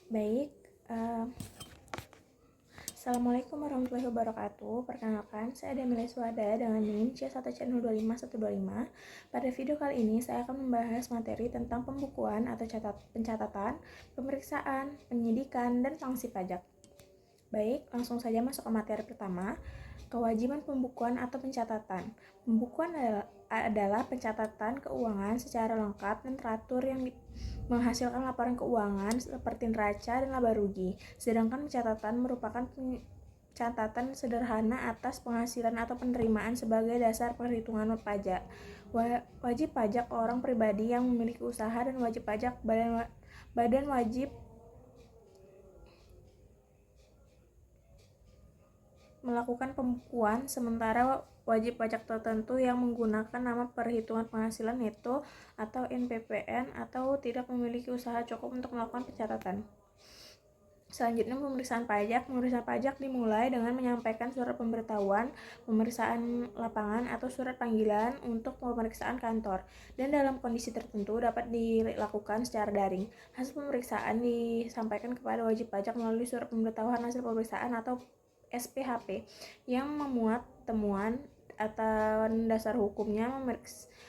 Baik, Assalamualaikum warahmatullahi wabarakatuh. Perkenalkan, saya Demilia Suhada dengan NIM C1C025-125. Pada video kali ini, saya akan membahas materi tentang pembukuan atau pencatatan, pemeriksaan, penyidikan, dan sanksi pajak. Baik, langsung saja masuk ke materi pertama. Kewajiban pembukuan atau pencatatan. Pembukuan adalah pencatatan keuangan secara lengkap dan teratur yang menghasilkan laporan keuangan seperti neraca dan laba rugi. Sedangkan pencatatan merupakan catatan sederhana atas penghasilan atau penerimaan sebagai dasar perhitungan pajak. Wajib pajak orang pribadi yang memiliki usaha dan wajib pajak badan wajib melakukan pembukuan, sementara wajib pajak tertentu yang menggunakan nama perhitungan penghasilan neto atau NPPN atau tidak memiliki usaha cukup untuk melakukan pencatatan. Selanjutnya, pemeriksaan pajak. Pemeriksaan pajak dimulai dengan menyampaikan surat pemberitahuan, pemeriksaan lapangan atau surat panggilan untuk pemeriksaan kantor, dan dalam kondisi tertentu dapat dilakukan secara daring. Hasil pemeriksaan disampaikan kepada wajib pajak melalui surat pemberitahuan hasil pemeriksaan atau SPHP yang memuat temuan atau dasar hukumnya.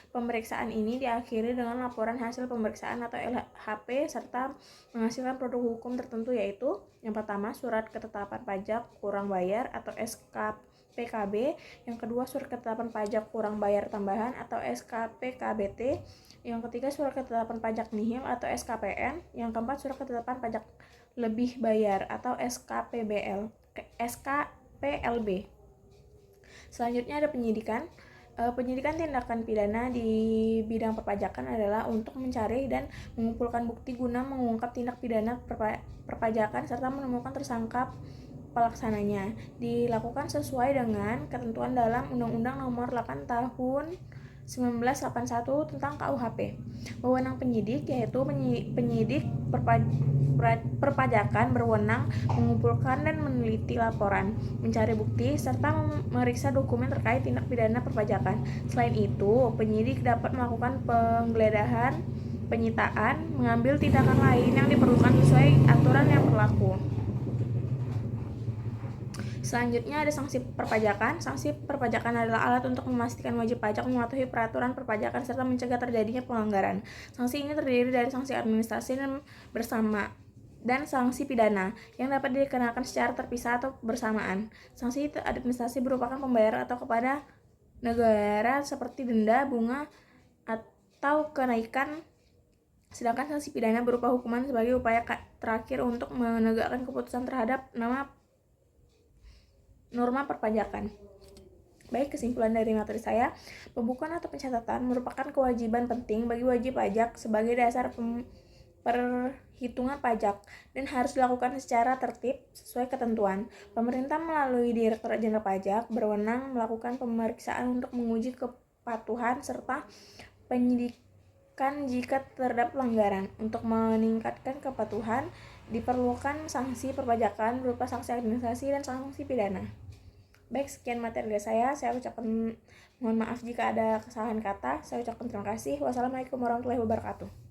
Pemeriksaan ini diakhiri dengan laporan hasil pemeriksaan atau LHP serta menghasilkan produk hukum tertentu, yaitu yang pertama surat ketetapan pajak kurang bayar atau SKPKB, yang kedua surat ketetapan pajak kurang bayar tambahan atau SKPKBT, yang ketiga surat ketetapan pajak nihil atau SKPN, yang keempat surat ketetapan pajak lebih bayar atau SKPLB. Selanjutnya ada penyidikan. Penyidikan tindakan pidana di bidang perpajakan adalah untuk mencari dan mengumpulkan bukti guna mengungkap tindak pidana perpajakan serta menemukan tersangka pelaksananya. Dilakukan sesuai dengan ketentuan dalam Undang-Undang Nomor 8 Tahun 1981 tentang KUHP. Wewenang penyidik yaitu penyidik perpajakan berwenang mengumpulkan dan meneliti laporan, mencari bukti, serta memeriksa dokumen terkait tindak pidana perpajakan. Selain itu, penyidik dapat melakukan penggeledahan, penyitaan, mengambil tindakan lain yang diperlukan sesuai aturan yang berlaku. Selanjutnya ada sanksi perpajakan. Sanksi perpajakan adalah alat untuk memastikan wajib pajak mematuhi peraturan perpajakan serta mencegah terjadinya pelanggaran. Sanksi ini terdiri dari sanksi administrasi dan sanksi pidana yang dapat dikenakan secara terpisah atau bersamaan. Sanksi administrasi merupakan pembayaran atau kepada negara seperti denda, bunga, atau kenaikan. Sedangkan sanksi pidana berupa hukuman sebagai upaya terakhir untuk menegakkan keputusan terhadap norma perpajakan. Baik, kesimpulan dari materi saya, pembukuan atau pencatatan merupakan kewajiban penting bagi wajib pajak sebagai dasar perhitungan pajak dan harus dilakukan secara tertib sesuai ketentuan. Pemerintah melalui Direktorat Jenderal Pajak berwenang melakukan pemeriksaan untuk menguji kepatuhan serta penyidikan jika terdapat pelanggaran. Untuk meningkatkan kepatuhan, diperlukan sanksi perpajakan berupa sanksi administrasi dan sanksi pidana. Baik, sekian materi dari saya ucapkan mohon maaf jika ada kesalahan kata. Saya ucapkan terima kasih. Wassalamualaikum warahmatullahi wabarakatuh.